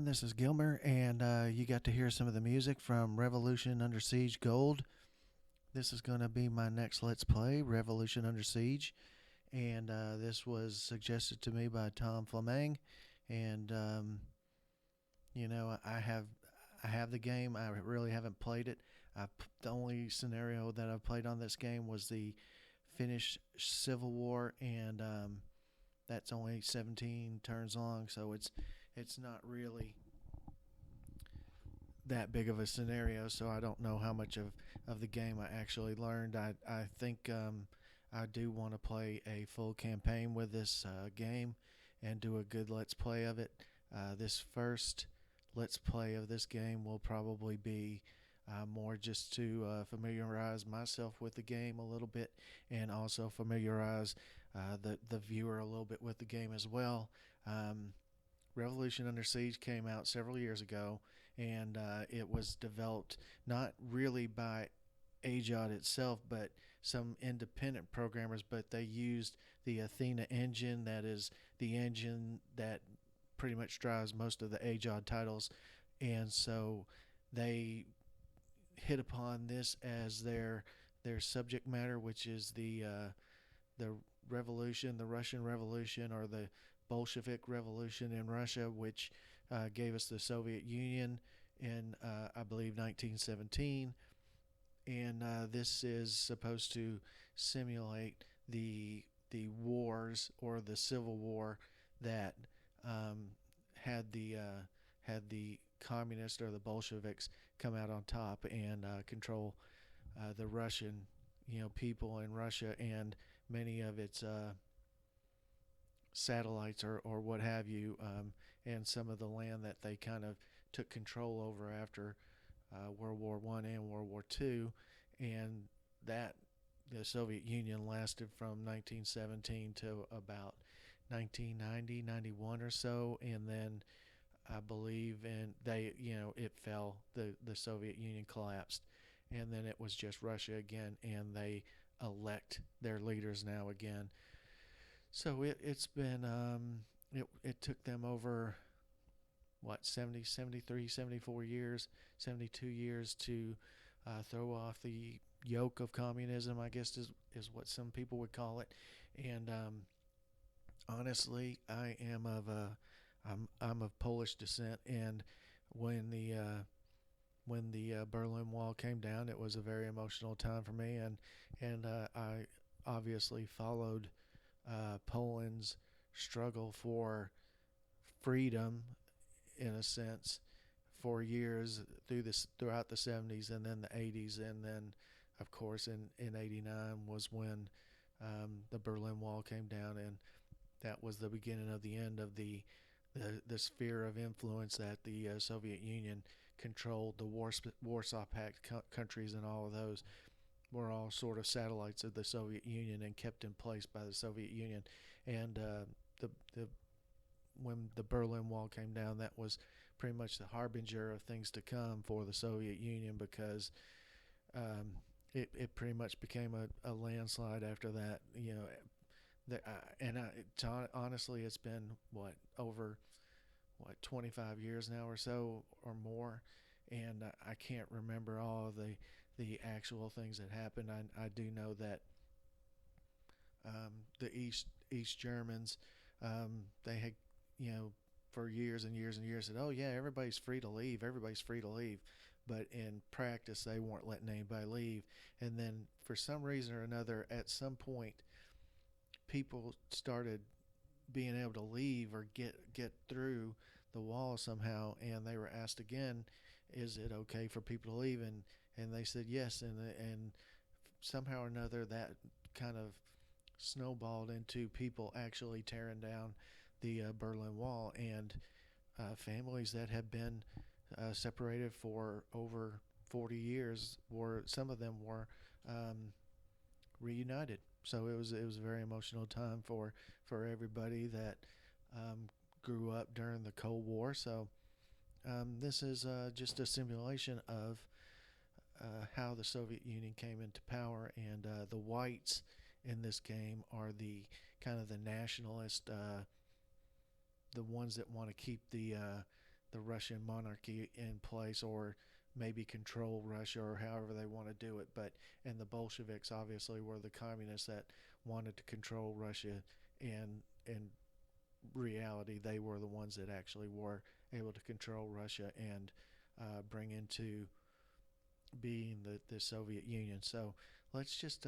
This is Gilmer, and you got to hear some of the music from Revolution Under Siege Gold. This is going to be my next Let's Play, Revolution Under Siege, and this was suggested to me by Tom Fleming, and I have the game. I really haven't played it. The only scenario that I've played on this game was the Finnish Civil War, and that's only 17 turns long, so it's not really that big of a scenario, so I don't know how much of the game I actually learned. I think I do want to play a full campaign with this game and do a good Let's Play of it. This first Let's Play of this game will probably be more just to familiarize myself with the game a little bit, and also familiarize the viewer a little bit with the game as well. Revolution Under Siege came out several years ago, and it was developed not really by Ageod itself, but some independent programmers. But they used the Athena engine, that is the engine that pretty much drives most of the Ageod titles, and so they hit upon this as their subject matter, which is the revolution, the Russian Revolution, or the Bolshevik Revolution in Russia, which gave us the Soviet Union in, I believe, 1917. And this is supposed to simulate the wars, or the Civil War, that um, had the communists, or the Bolsheviks, come out on top and control the Russian, people in Russia, and many of its satellites, or what have you, and some of the land that they kind of took control over after World War One and World War Two, and that the Soviet Union lasted from 1917 to about 1990, 91 or so, and then I believe, and it fell. The Soviet Union collapsed, and then it was just Russia again, and they elect their leaders now again. So it's been it took them over, what, 70, 73, 74 years, 72 years to throw off the yoke of communism, I guess is what some people would call it. And honestly, I'm of Polish descent, and when the Berlin Wall came down, it was a very emotional time for me, and I obviously followed Poland's struggle for freedom, in a sense, for years, throughout the 70s and then the 80s, and then of course in 89 was when the Berlin Wall came down, and that was the beginning of the end of the sphere of influence that the Soviet Union controlled. The Warsaw Pact countries, and all of those were all sort of satellites of the Soviet Union and kept in place by the Soviet Union. And the when the Berlin Wall came down, that was pretty much the harbinger of things to come for the Soviet Union, because it pretty much became a landslide after that. Honestly, it's been over 25 years now, or so, or more, and I can't remember all of the actual things that happened. I do know that the East Germans, they had, for years and years and years, said, "Oh yeah, everybody's free to leave. Everybody's free to leave." But in practice, they weren't letting anybody leave. And then, for some reason or another, at some point, people started being able to leave or get through the wall somehow, and they were asked again, "Is it okay for people to leave?" And they said yes, and somehow or another that kind of snowballed into people actually tearing down the Berlin Wall, and families that had been separated for over 40 years, some of them were reunited. So it was a very emotional time for everybody that grew up during the Cold War. So this is just a simulation of how the Soviet Union came into power, and the whites in this game are the kind of the nationalist, the ones that want to keep the Russian monarchy in place, or maybe control Russia, or however they want to do it. But and the Bolsheviks obviously were the communists that wanted to control Russia, and in reality they were the ones that actually were able to control Russia and bring into being the Soviet Union. So let's just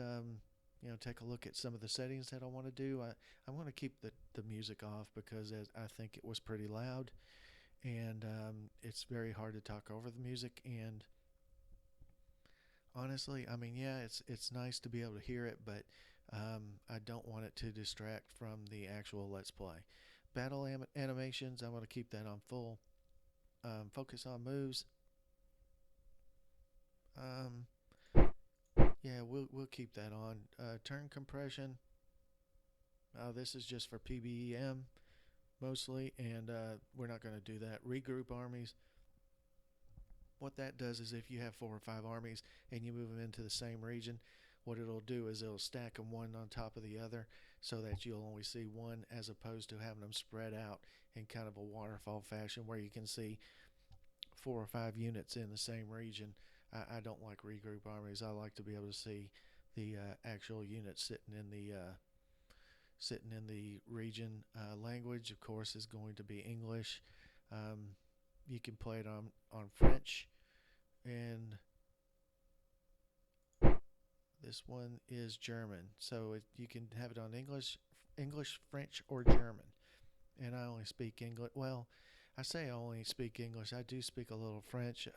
take a look at some of the settings that I want to do. I want to keep the music off because I think it was pretty loud, and it's very hard to talk over the music. And honestly, I mean, yeah, it's nice to be able to hear it, but I don't want it to distract from the actual Let's Play. Battle animations, I want to keep that on full. Focus on moves. Um, yeah, we'll keep that on. Turn compression. This is just for PBEM mostly, and we're not going to do that. Regroup armies. What that does is if you have 4 or 5 armies and you move them into the same region, what it'll do is it'll stack them one on top of the other so that you'll only see one, as opposed to having them spread out in kind of a waterfall fashion where you can see 4 or 5 units in the same region. I don't like regroup armies. I like to be able to see the actual units sitting in the region. Language, of course, is going to be English. You can play it on French, and this one is German. So you can have it on English, French, or German. And I only speak English. Well, I say I only speak English. I do speak a little French.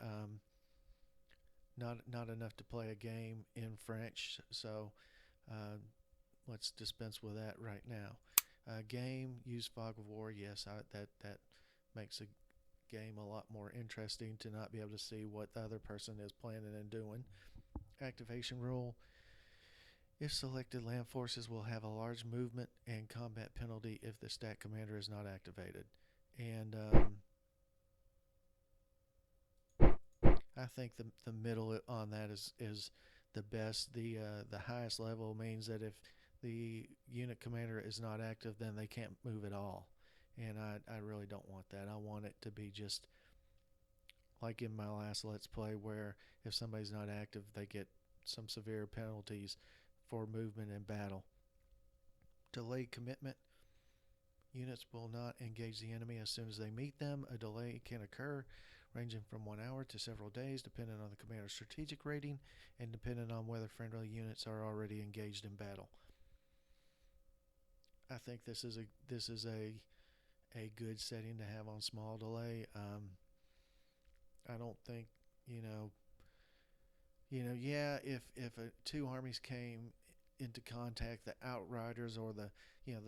Not enough to play a game in French. So let's dispense with that right now. Game, use fog of war. Yes, that makes a game a lot more interesting to not be able to see what the other person is planning and doing. Activation rule. If selected, land forces will have a large movement and combat penalty if the stat commander is not activated. And I think the middle on that is the best. The highest level means that if the unit commander is not active, then they can't move at all. And I really don't want that. I want it to be just like in my last Let's Play, where if somebody's not active, they get some severe penalties for movement in battle. Delayed commitment. Units will not engage the enemy as soon as they meet them. A delay can occur, ranging from 1 hour to several days, depending on the commander's strategic rating and depending on whether friendly units are already engaged in battle. I think this is a good setting to have on small delay. I don't think yeah, if 2 armies came into contact, the outriders or the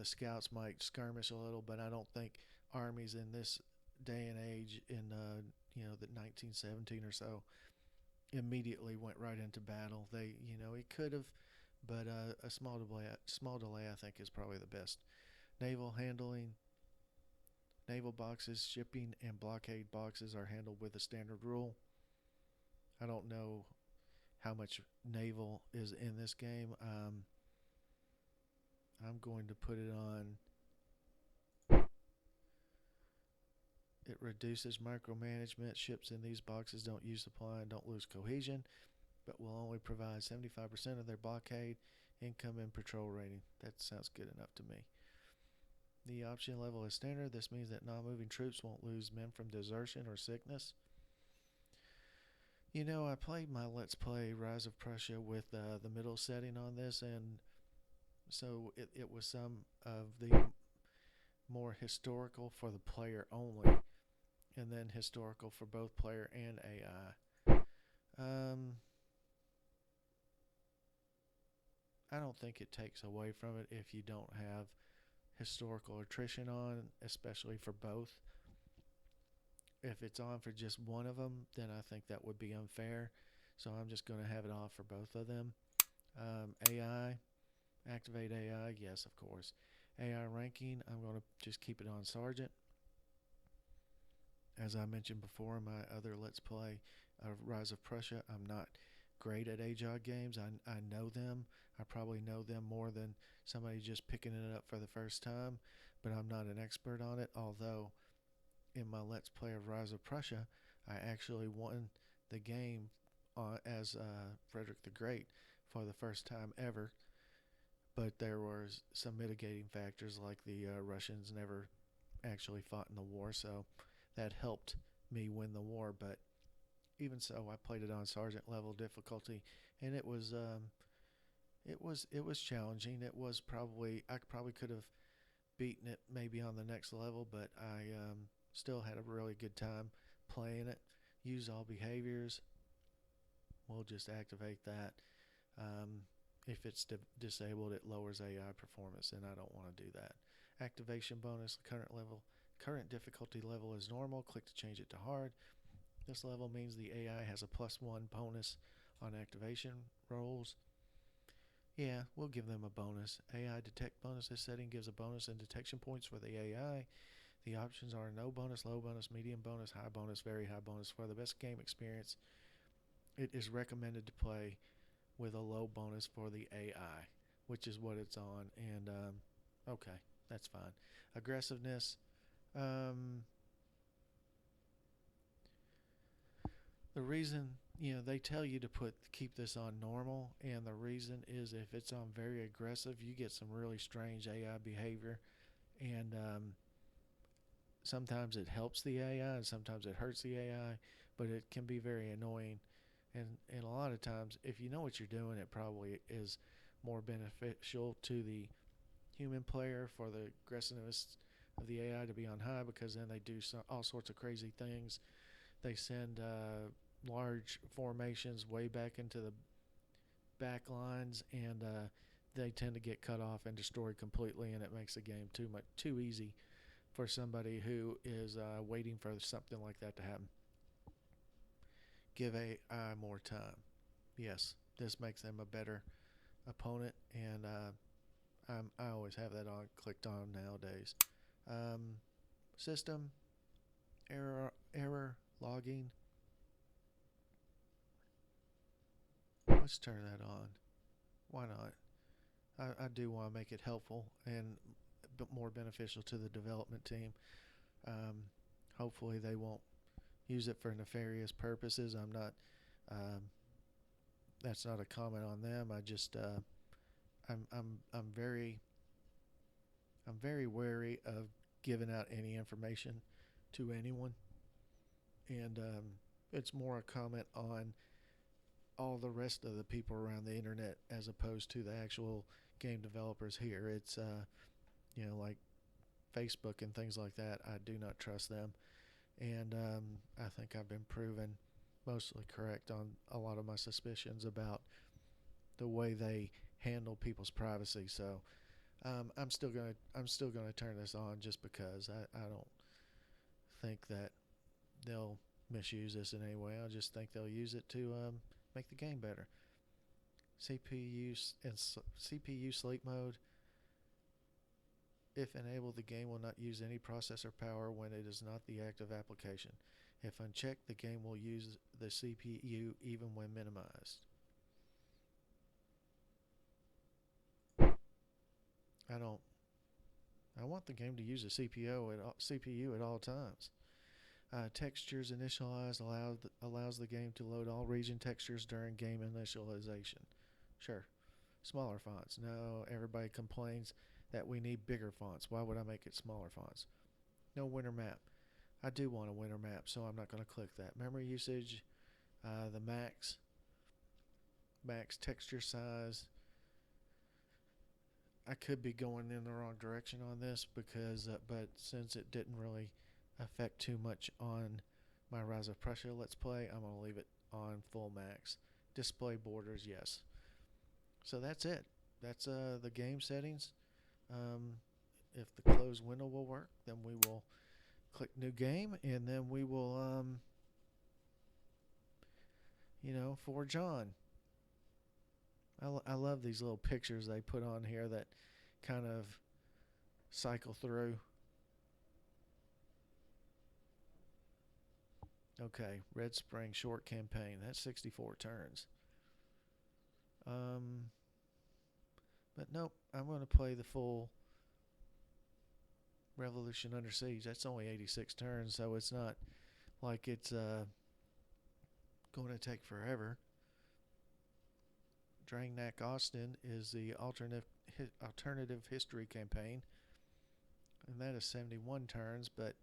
scouts might skirmish a little, but I don't think armies in this day and age in the 1917 or so immediately went right into battle. They it could have, but a small delay I think is probably the best. Naval handling. Naval boxes, shipping, and blockade boxes are handled with a standard rule. I don't know how much naval is in this game. I'm going to put it on. It reduces micromanagement. Ships in these boxes don't use supply and don't lose cohesion, but will only provide 75% of their blockade, income, and patrol rating. That sounds good enough to me. The option level is standard. This means that non-moving troops won't lose men from desertion or sickness. I played my Let's Play Rise of Prussia with the middle setting on this, and so it was some of the more historical for the player only, and then historical for both player and AI. I don't think it takes away from it if you don't have historical attrition on, especially for both. If it's on for just one of them, then I think that would be unfair. So I'm just going to have it off for both of them. AI, activate AI, yes, of course. AI ranking, I'm going to just keep it on Sergeant. As I mentioned before in my other Let's Play Rise of Prussia, I'm not great at Ageod games. I know them. I probably know them more than somebody just picking it up for the first time, but I'm not an expert on it, although in my Let's Play of Rise of Prussia, I actually won the game as Frederick the Great for the first time ever. But there were some mitigating factors, like the Russians never actually fought in the war, so that helped me win the war. But even so, I played it on sergeant level difficulty, and it was challenging. It was I probably could have beaten it maybe on the next level, but I still had a really good time playing it. Use all behaviors. We'll just activate that. If it's disabled, it lowers AI performance, and I don't want to do that. Activation bonus. Current difficulty level is normal. Click to change it to hard. This level means the AI has a +1 bonus on activation rolls. Yeah, we'll give them a bonus. AI detect bonus. This setting gives a bonus in detection points for the AI. The options are no bonus, low bonus, medium bonus, high bonus, very high bonus. For the best game experience, it is recommended to play with a low bonus for the AI, which is what it's on. And okay, that's fine. Aggressiveness. The reason, they tell you to keep this on normal, and the reason is if it's on very aggressive, you get some really strange AI behavior, and sometimes it helps the AI and sometimes it hurts the AI, but it can be very annoying. And a lot of times, if you know what you're doing, it probably is more beneficial to the human player for the aggressiveness of the AI to be on high, because then they do all sorts of crazy things. They send large formations way back into the back lines, and they tend to get cut off and destroyed completely, and it makes the game too easy for somebody who is waiting for something like that to happen. Give AI more time. Yes, this makes them a better opponent, and I always have that clicked on nowadays. System error logging. Let's turn that on. Why not? I do want to make it helpful and more beneficial to the development team. Hopefully they won't use it for nefarious purposes. I'm not. That's not a comment on them. I just I'm very wary of giving out any information to anyone, and it's more a comment on all the rest of the people around the internet as opposed to the actual game developers here. It's like Facebook and things like that. I do not trust them, and I think I've been proven mostly correct on a lot of my suspicions about the way they handle people's privacy. So I'm still gonna turn this on just because I don't think that they'll misuse this in any way. I just think they'll use it to make the game better. CPU and CPU sleep mode. If enabled, the game will not use any processor power when it is not the active application. If unchecked, the game will use the CPU even when minimized. I want the game to use a CPU at all times. Textures initialized allows the game to load all region textures during game initialization. Sure. Smaller fonts. No, everybody complains that we need bigger fonts. Why would I make it smaller fonts? No winter map. I do want a winter map, so I'm not going to click that. Memory usage, the max texture size. I could be going in the wrong direction on this because, but since it didn't really affect too much on my Rise of Prussia Let's Play, I'm going to leave it on full max. Display borders, yes. So that's it. That's the game settings. If the close window will work, then we will click new game, and then we will, forge on. I love these little pictures they put on here that kind of cycle through. Okay, Red Spring short campaign. That's 64 turns. But nope, I'm going to play the full Revolution Under Siege. That's only 86 turns, so it's not like it's going to take forever. Drangnak Austin is the alternative history campaign, and that is 71 turns. But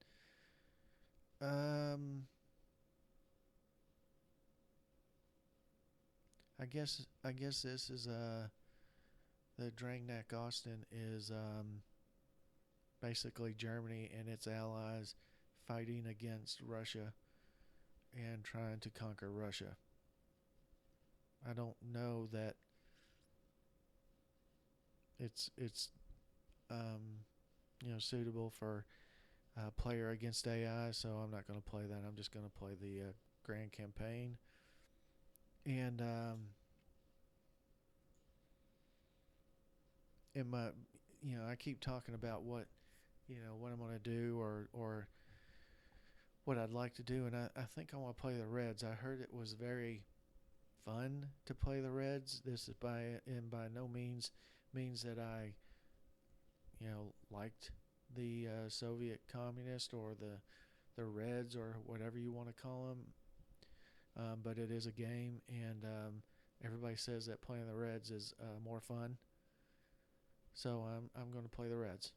um, I guess this is the Drangnak Austin is basically Germany and its allies fighting against Russia and trying to conquer Russia. I don't know that it's um, suitable for player against AI, so I'm not going to play that. I'm just going to play the Grand Campaign. And in my, I keep talking about what I'm going to do or what I'd like to do, and I think I want to play the Reds. I heard it was very fun to play the Reds. This is by no means that I liked the Soviet communist or the Reds or whatever you want to call them. But it is a game, and everybody says that playing the Reds is more fun. So I'm going to play the Reds.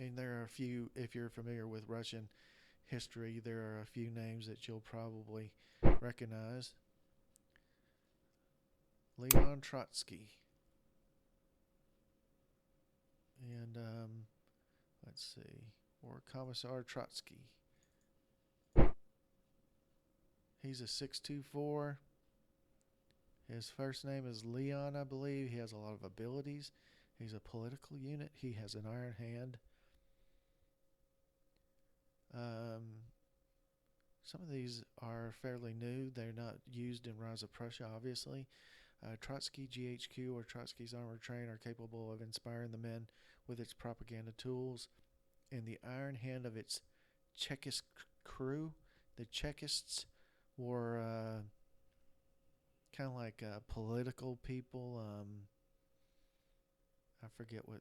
And there are a few, if you're familiar with Russian history, there are a few names that you'll probably recognize. Leon Trotsky. And let's see, or Commissar Trotsky. He's a 6'2", His first name is Leon, I believe. He has a lot of abilities. He's a political unit. He has an iron hand. Some of these are fairly new. They're not used in Rise of Prussia, obviously. Trotsky GHQ, or Trotsky's armored train, are capable of inspiring the men with its propaganda tools. In the iron hand of its Czechist crew, the Czechists were kind of like political people. I forget what,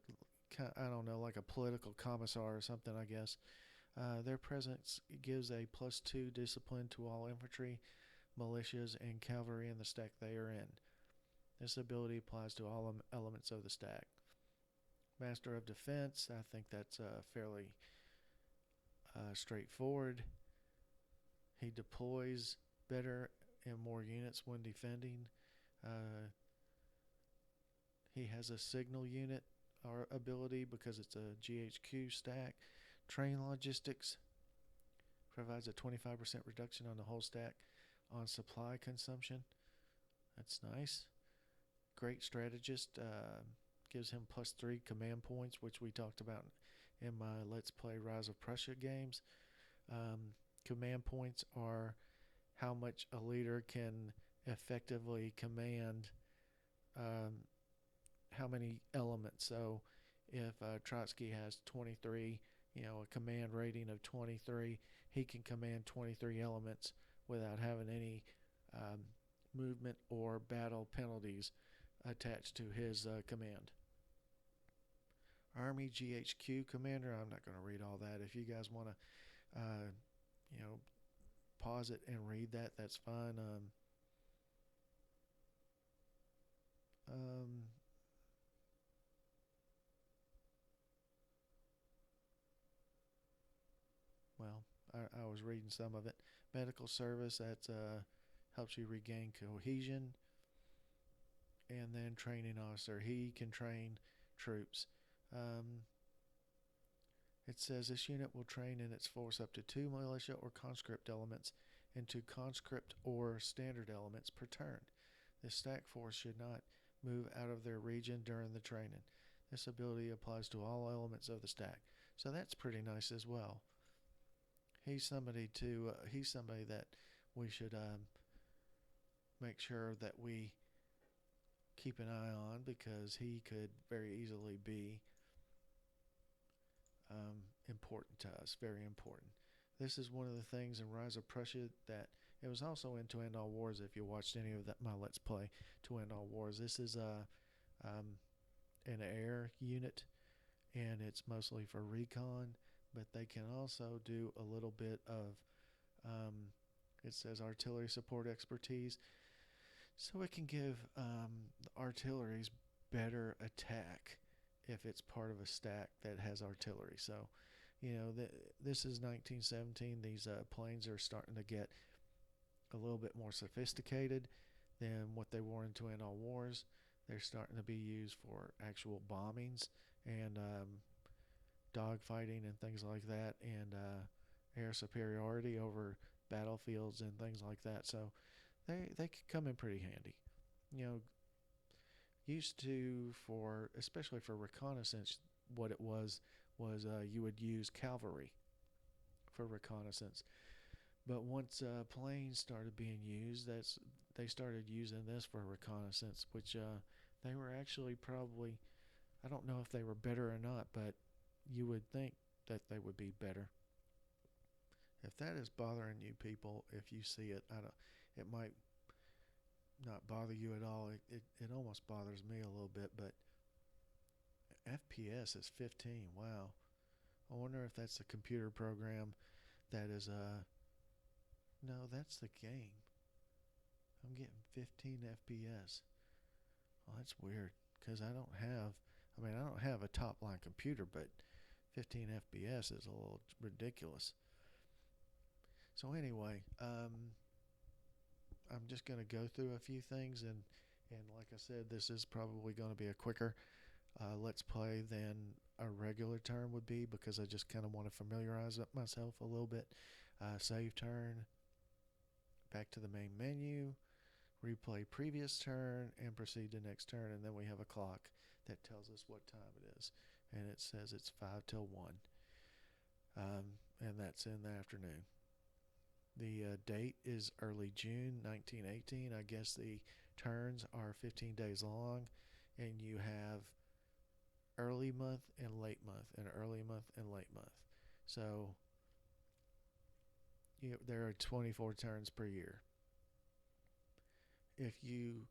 I don't know, like a political commissar or something, I guess. Their presence gives a +2 discipline to all infantry, militias, and cavalry in the stack they are in. This ability applies to all elements of the stack. Master of Defense, I think that's fairly straightforward. He deploys better and more units when defending. He has a signal unit or ability because it's a GHQ stack. Train Logistics provides a 25% reduction on the whole stack on supply consumption. That's nice. Great Strategist gives him +3 command points, which we talked about in my Let's Play Rise of Prussia games. Command points are how much a leader can effectively command how many elements. So if Trotsky has 23, a command rating of 23, he can command 23 elements without having any movement or battle penalties attached to his command. Army GHQ commander, I'm not going to read all that. If you guys want to pause it and read that, that's fine. Well, I was reading some of it. Medical service, that helps you regain cohesion. And then training officer, he can train troops. It says this unit will train in its force up to 2 militia or conscript elements and 2 conscript or standard elements per turn. This stack force should not move out of their region during the training. This ability applies to all elements of the stack. So that's pretty nice as well. He's somebody that we should make sure that we keep an eye on, because he could very easily be important to us, very important. This is one of the things in Rise of Prussia that it was also in To End All Wars. If you watched any of my Let's Play To End All Wars, this is an air unit, and it's mostly for recon, but they can also do a little bit of, it says artillery support expertise, so it can give the artilleries better attack if it's part of a stack that has artillery. So, this is 1917. These planes are starting to get a little bit more sophisticated than what they were in Twin All Wars. They're starting to be used for actual bombings and dogfighting and things like that, and air superiority over battlefields and things like that. So they could come in pretty handy. You know, used to, for especially for reconnaissance, what it was you would use cavalry for reconnaissance. But once planes started being used, they started using this for reconnaissance, which they were actually probably, I don't know if they were better or not, but you would think that they would be better. If that is bothering you people, if you see it, it might not bother you at all. It almost bothers me a little bit, but FPS is 15. Wow. I wonder if that's a computer program that is no, that's the game. I'm getting 15 FPS. Well, that's weird because I don't have a top line computer, but 15 FPS is a little ridiculous. So anyway, I'm just going to go through a few things, and like I said, this is probably going to be a quicker let's play than a regular turn would be, because I just kind of want to familiarize myself a little bit. Save turn, back to the main menu, replay previous turn, and proceed to next turn, and then we have a clock that tells us what time it is, and it says it's 5 till 1, and that's in the afternoon. The date is early June 1918. I guess the turns are 15 days long, and you have early month and late month, and early month and late month. So there are 24 turns per year. If you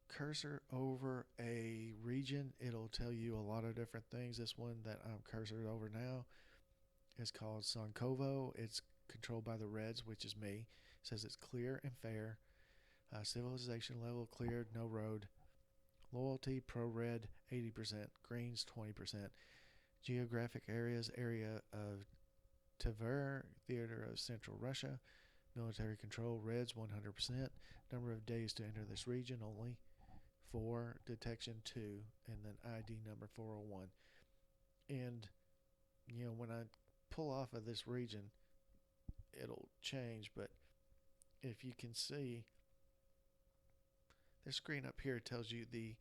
cursor over a region, it'll tell you a lot of different things. This one that I'm cursored over now is called Sankovo. It's controlled by the Reds, which is me. It says it's clear and fair. Civilization level cleared, no road. Loyalty pro red 80%, greens 20%. Geographic areas, area of Tver, theater of Central Russia. Military control, reds 100%. Number of days to enter this region, only 4. Detection 2, and then ID number 401. And when I pull off of this region, it'll change, but if you can see, the screen up here tells you the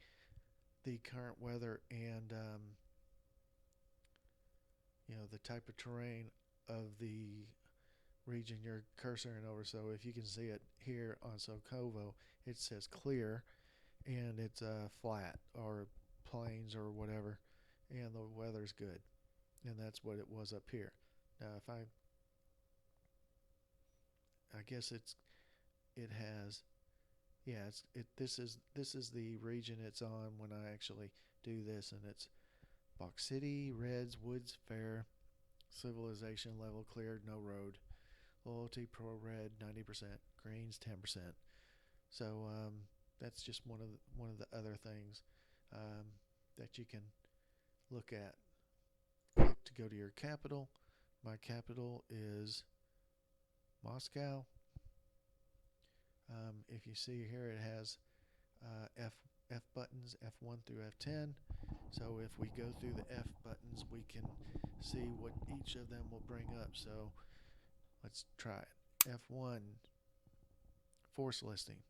current weather and the type of terrain of the region you're cursoring over. So if you can see it here on Sokovo, it says clear, and it's flat or plains or whatever, and the weather's good, and that's what it was up here. Now if I guess it has, yeah, this is the region it's on when I actually do this, and it's Box City, Reds, Woods Fair, Civilization level cleared, no road. Loyalty pro red 90%, greens 10%. So that's just one of the other things that you can look at. Click to go to your capital. My capital is Moscow. If you see here, it has F buttons, F1 through F10. So if we go through the F buttons, we can see what each of them will bring up. So let's try it. F1, force listing.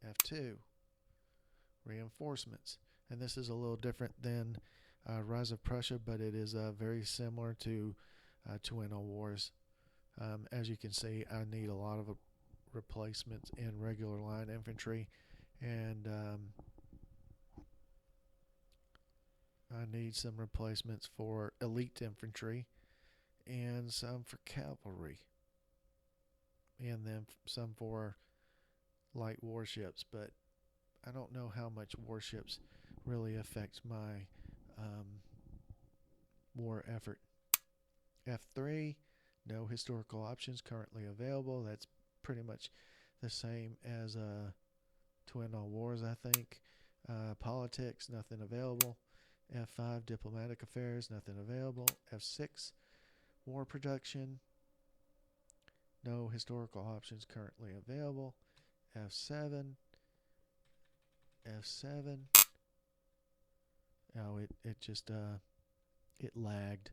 F2, reinforcements. And this is a little different than Rise of Prussia, but it is very similar to Twin Wars. As you can see, I need a lot of replacements in regular line infantry, and I need some replacements for elite infantry, and some for cavalry, and then some for light warships. But I don't know how much warships really affects my war effort. F3, no historical options currently available. That's pretty much the same as to end all wars, I think. Politics, nothing available. F5, diplomatic affairs, nothing available. F6, war production, no historical options currently available. F7, F7. Oh, it just it lagged.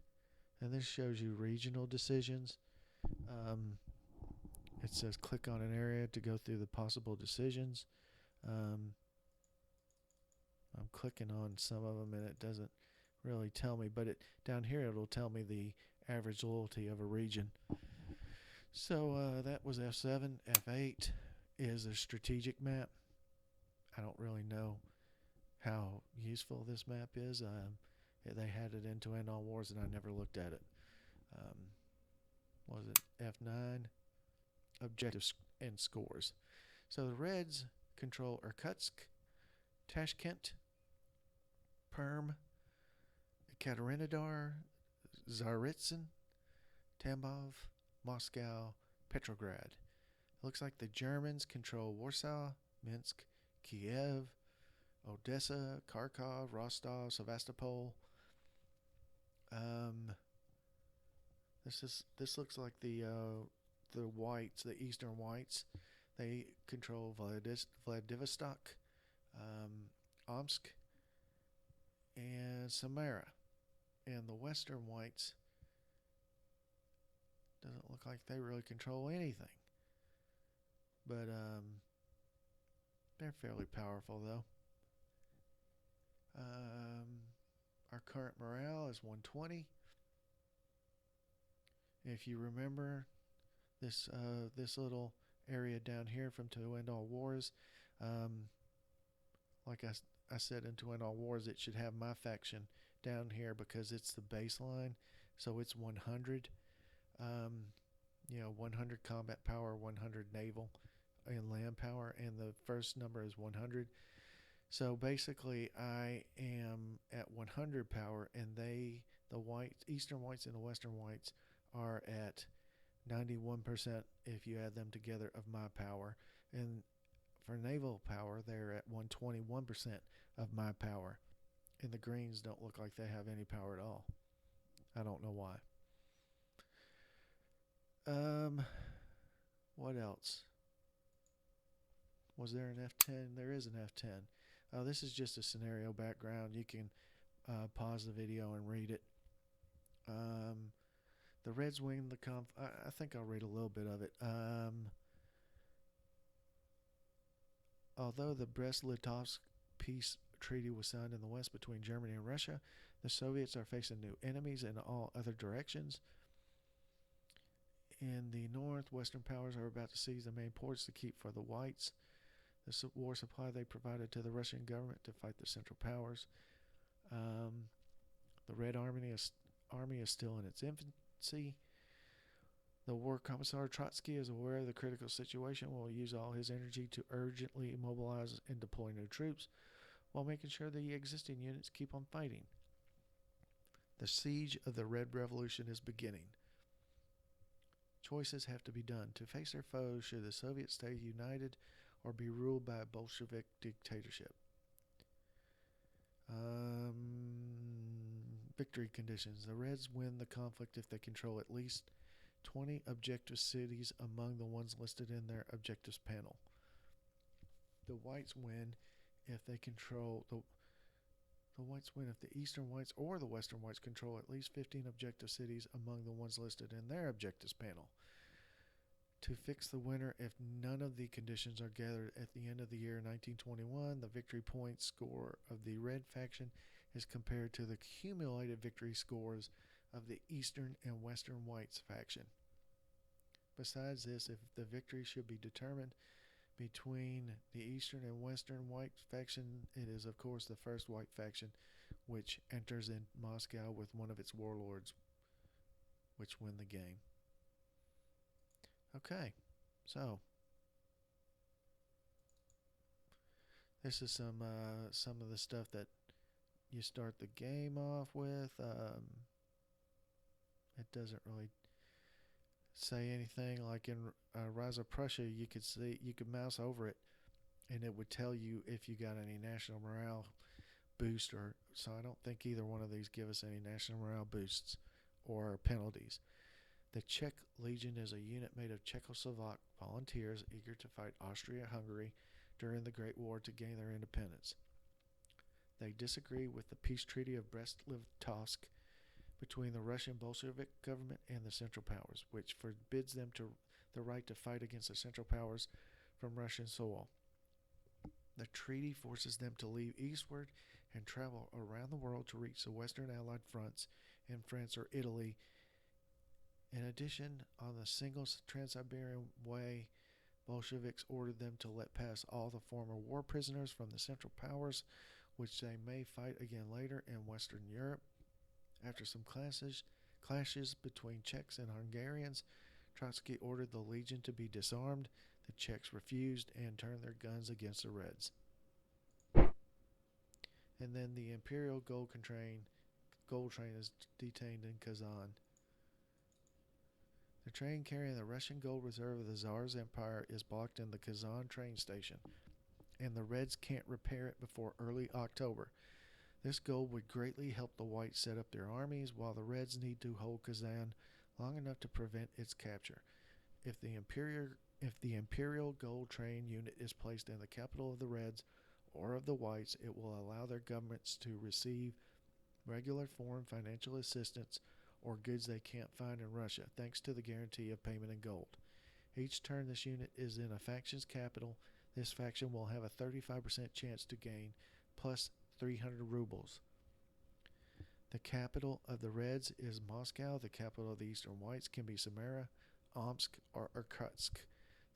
And this shows you regional decisions. It says click on an area to go through the possible decisions. I'm clicking on some of them and it doesn't really tell me, but down here it'll tell me the average loyalty of a region. So that was F7. F8 is a strategic map. I don't really know how useful this map is. They had it in To End All Wars and I never looked at it. What was it? F9, objectives and scores. So the Reds control Irkutsk, Tashkent, Perm, Ekaterinodar, Tsaritsyn, Tambov, Moscow, Petrograd. It looks like the Germans control Warsaw, Minsk, Kiev, Odessa, Kharkov, Rostov, Sevastopol. This looks like the whites, the Eastern whites. They control Vladivostok, Omsk, and Samara. And the Western whites doesn't look like they really control anything. But they're fairly powerful though. Our current morale is 120. If you remember this little area down here from To End All Wars, like I said in To End All Wars, it should have my faction down here because it's the baseline, so it's 100. 100 combat power, 100 naval and land power, and the first number is 100. So basically, I am at 100 power, and the Eastern whites and the Western whites are at 91% if you add them together of my power. And for naval power, they're at 121% of my power. And the Greens don't look like they have any power at all. I don't know why. What else? Was there an F10? There is an F10. This is just a scenario background. You can pause the video and read it. The Reds win the I think I'll read a little bit of it. Although the Brest-Litovsk peace treaty was signed in the West between Germany and Russia, the Soviets are facing new enemies in all other directions. In the north, Western powers are about to seize the main ports to keep for the whites. The war supply they provided to the Russian government to fight the Central Powers. The Red Army is still in its infancy. The War Commissar Trotsky is aware of the critical situation and will use all his energy to urgently mobilize and deploy new troops while making sure the existing units keep on fighting. The siege of the Red Revolution is beginning. Choices have to be done. To face their foes, should the Soviets stay united or be ruled by a Bolshevik dictatorship? Victory conditions. The Reds win the conflict if they control at least 20 objective cities among the ones listed in their objectives panel. The Whites win if they control the Whites win if the Eastern Whites or the Western Whites control at least 15 objective cities among the ones listed in their objectives panel. To fix the winner if none of the conditions are gathered at the end of the year 1921, the victory point score of the Red faction is compared to the cumulative victory scores of the Eastern and Western Whites faction. Besides this, if the victory should be determined between the Eastern and Western White faction, it is of course the first White faction which enters in Moscow with one of its warlords, which win the game. Okay, so this is some of the stuff that you start the game off with. It doesn't really say anything. Like in Rise of Prussia, you could mouse over it, and it would tell you if you got any national morale boost. Or so I don't think either one of these give us any national morale boosts or penalties. The Czech Legion is a unit made of Czechoslovak volunteers eager to fight Austria-Hungary during the Great War to gain their independence. They disagree with the peace treaty of Brest-Litovsk between the Russian Bolshevik government and the Central Powers, which forbids them the right to fight against the Central Powers from Russian soil. The treaty forces them to leave eastward and travel around the world to reach the Western Allied fronts in France or Italy. In addition, on the single Trans-Siberian Way, Bolsheviks ordered them to let pass all the former war prisoners from the Central Powers, which they may fight again later in Western Europe. After some clashes between Czechs and Hungarians, Trotsky ordered the Legion to be disarmed. The Czechs refused and turned their guns against the Reds. And then the Imperial Gold Train is detained in Kazan. The train carrying the Russian gold reserve of the Tsar's Empire is blocked in the Kazan train station, and the Reds can't repair it before early October. This gold would greatly help the Whites set up their armies, while the Reds need to hold Kazan long enough to prevent its capture. If the Imperial Gold Train unit is placed in the capital of the Reds or of the Whites, it will allow their governments to receive regular foreign financial assistance or goods they can't find in Russia, thanks to the guarantee of payment in gold. Each turn this unit is in a faction's capital, this faction will have a 35% chance to gain, plus 300 rubles. The capital of the Reds is Moscow. The capital of the Eastern Whites can be Samara, Omsk, or Irkutsk.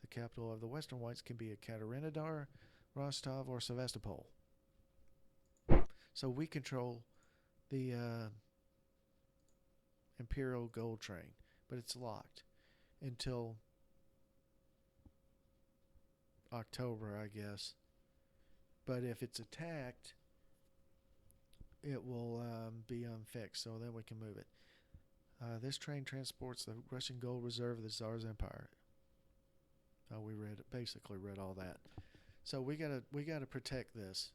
The capital of the Western Whites can be Ekaterinodar, Rostov, or Sevastopol. So we control the Imperial Gold Train, but it's locked until October, I guess. But if it's attacked, it will be unfixed, so then we can move it. This train transports the Russian gold reserve of the Tsar's Empire. We basically read all that. So we gotta protect this.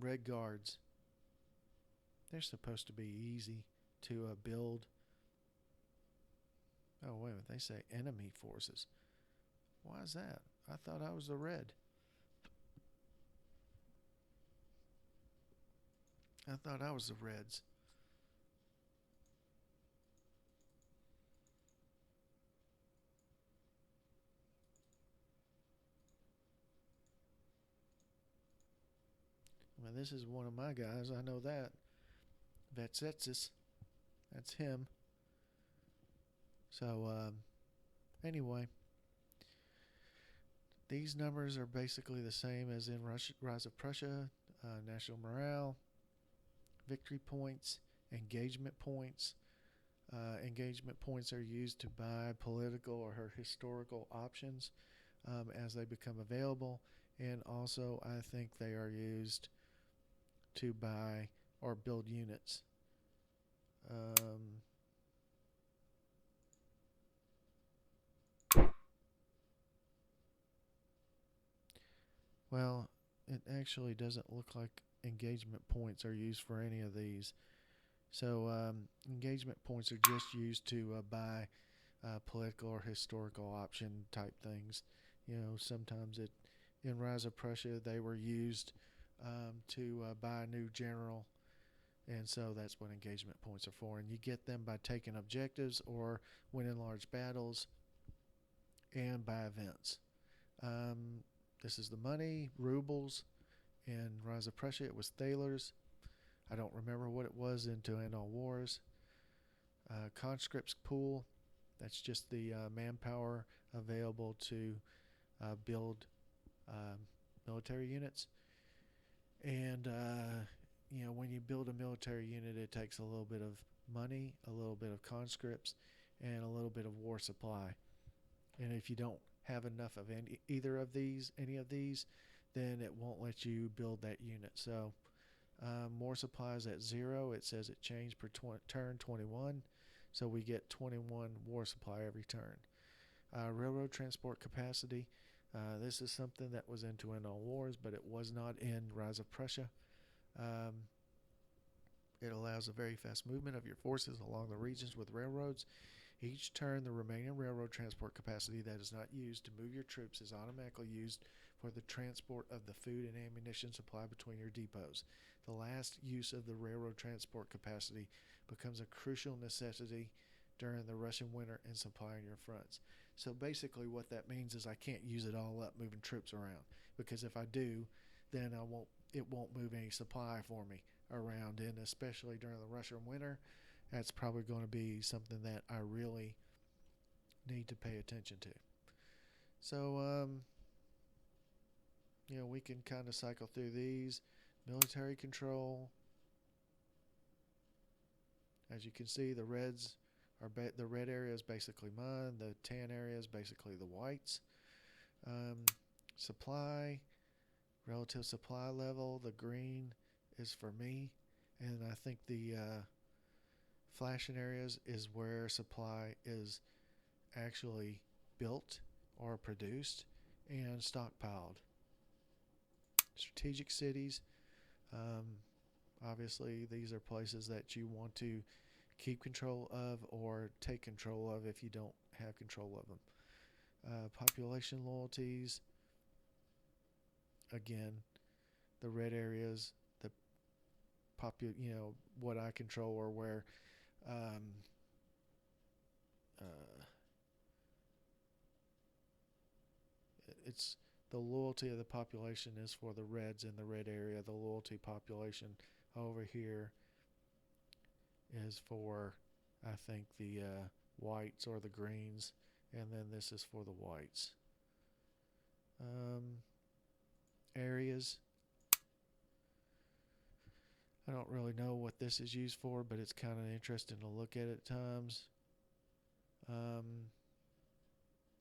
Red Guards. They're supposed to be easy to build. Oh, wait a minute. They say enemy forces. Why is that? I thought I was the red. I thought I was the Reds. Well, this is one of my guys. I know that. Vetsetsis. That's him. So, anyway. These numbers are basically the same as in Rise of Prussia. National morale, victory points, engagement points. Engagement points are used to buy political or historical options as they become available. And also, I think they are used to buy or build units. Well, it actually doesn't look like engagement points are used for any of these. So engagement points are just used to buy political or historical option type things. You know, sometimes in Rise of Prussia they were used to buy a new general, and so that's what engagement points are for. And you get them by taking objectives or winning large battles and by events. This is the money, rubles. In Rise of Prussia, it was thalers. I don't remember what it was in To End All Wars. Conscripts pool, that's just the manpower available to build military units. And, when you build a military unit, it takes a little bit of money, a little bit of conscripts, and a little bit of war supply. And if you don't have enough of any of these, then it won't let you build that unit. So more supplies at 0. It says it changed per turn 21. So we get 21 war supply every turn. Railroad transport capacity. This is something that was in To End All Wars, but it was not in Rise of Prussia. It allows a very fast movement of your forces along the regions with railroads. Each turn, the remaining railroad transport capacity that is not used to move your troops is automatically used for the transport of the food and ammunition supply between your depots. The last use of the railroad transport capacity becomes a crucial necessity during the Russian winter in supplying your fronts. So basically what that means is I can't use it all up moving troops around, because if I do, then it won't move any supply for me around, and especially during the Russian winter, that's probably going to be something that I really need to pay attention to. So, we can kind of cycle through these. Military control. As you can see, the reds are the red area is basically mine. The tan area is basically the whites. Supply, relative supply level. The green is for me, and I think the flashing areas is where supply is actually built or produced and stockpiled. Strategic cities. Obviously, these are places that you want to keep control of or take control of if you don't have control of them. Population loyalties. Again, the red areas, the what I control, or where it's the loyalty of the population is for the reds in the red area. The loyalty population over here is for, I think, the whites or the greens, and then this is for the whites. Areas. I don't really know what this is used for, but it's kind of interesting to look at times.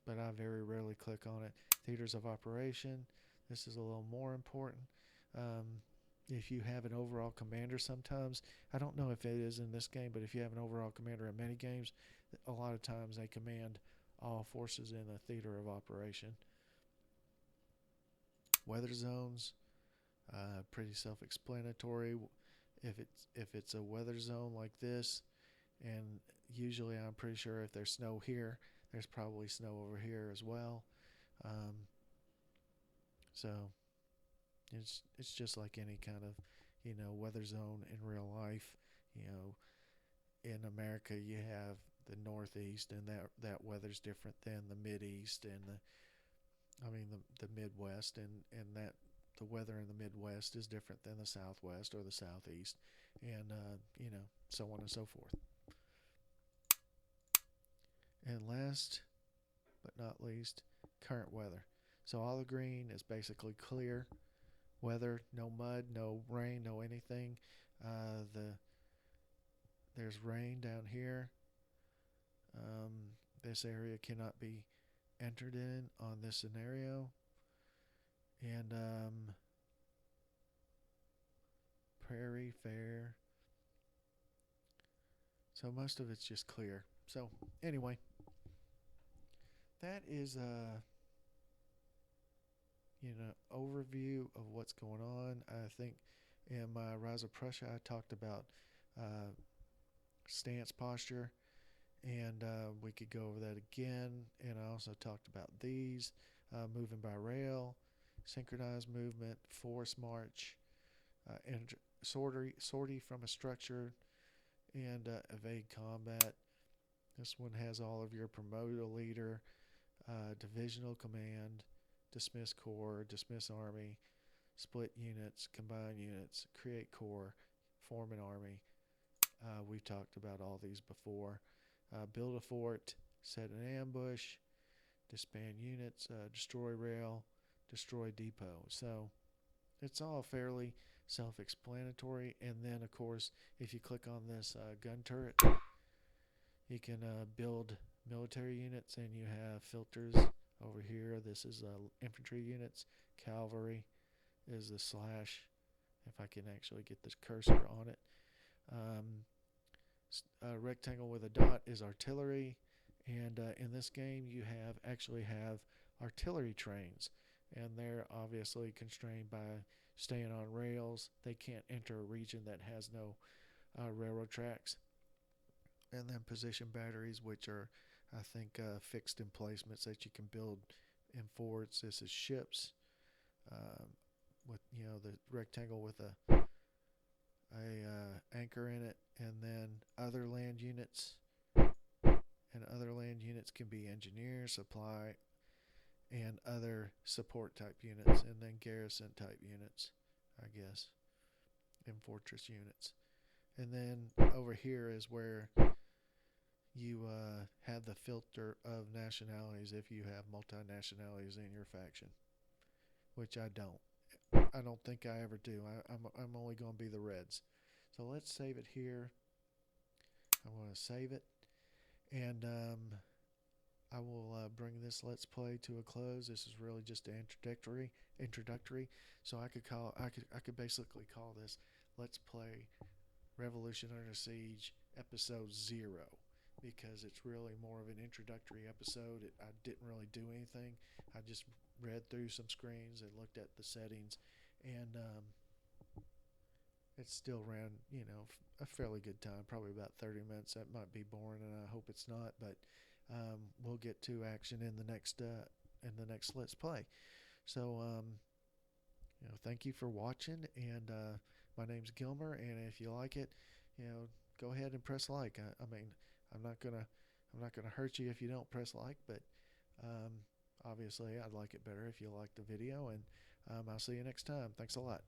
But I very rarely click on it. Theaters of operation. This is a little more important. If you have an overall commander sometimes, I don't know if it is in this game, but if you have an overall commander in many games, a lot of times they command all forces in a theater of operation. Weather zones, pretty self-explanatory. If it's a weather zone like this, and usually I'm pretty sure if there's snow here, there's probably snow over here as well. So it's just like any kind of weather zone in real life. In America you have the Northeast, and that weather's different than the Mideast and the Midwest, and that the weather in the Midwest is different than the Southwest or the Southeast, and so on and so forth. And last but not least, current weather. So all the green is basically clear weather, no mud, no rain, no anything. There's rain down here. This area cannot be entered in on this scenario. And prairie, fair. So most of it's just clear. So anyway, that is overview of what's going on. I think in my Rise of Prussia I talked about stance posture, and we could go over that again. And I also talked about these moving by rail, synchronized movement, force march, and sortie from a structure, and evade combat. This one has all of your promote a leader, divisional command, dismiss corps, dismiss army, split units, combine units, create corps, form an army. We've talked about all these before. Build a fort, set an ambush, disband units, destroy rail, destroy depot. So it's all fairly self-explanatory. And then, of course, if you click on this gun turret, you can build military units, and you have filters Over here, this is infantry units. Cavalry is the slash. If I can actually get this cursor on it. A rectangle with a dot is artillery, and in this game you actually have artillery trains, and they're obviously constrained by staying on rails. They can't enter a region that has no railroad tracks. And then position batteries, which are, I think, fixed emplacements that you can build in forts. This is ships, with the rectangle with a anchor in it, and then other land units. And other land units can be engineer, supply, and other support type units, and then garrison type units, I guess, and fortress units. And then over here is where you have the filter of nationalities if you have multinationalities in your faction, which I don't. I don't think I ever do. I'm only going to be the Reds. So let's save it here. I want to save it, and I will bring this Let's Play to a close. This is really just an introductory. So I could basically call this Let's Play Revolution Under Siege Episode 0, because it's really more of an introductory episode. I didn't really do anything. I just read through some screens and looked at the settings, and it's still ran, a fairly good time, probably about 30 minutes. That might be boring, and I hope it's not, but we'll get to action in the next Let's Play. So thank you for watching, and my name's Gilmer, and if you like it, go ahead and press like. I mean, I'm not gonna hurt you if you don't press like, but obviously I'd like it better if you like the video, and I'll see you next time. Thanks a lot.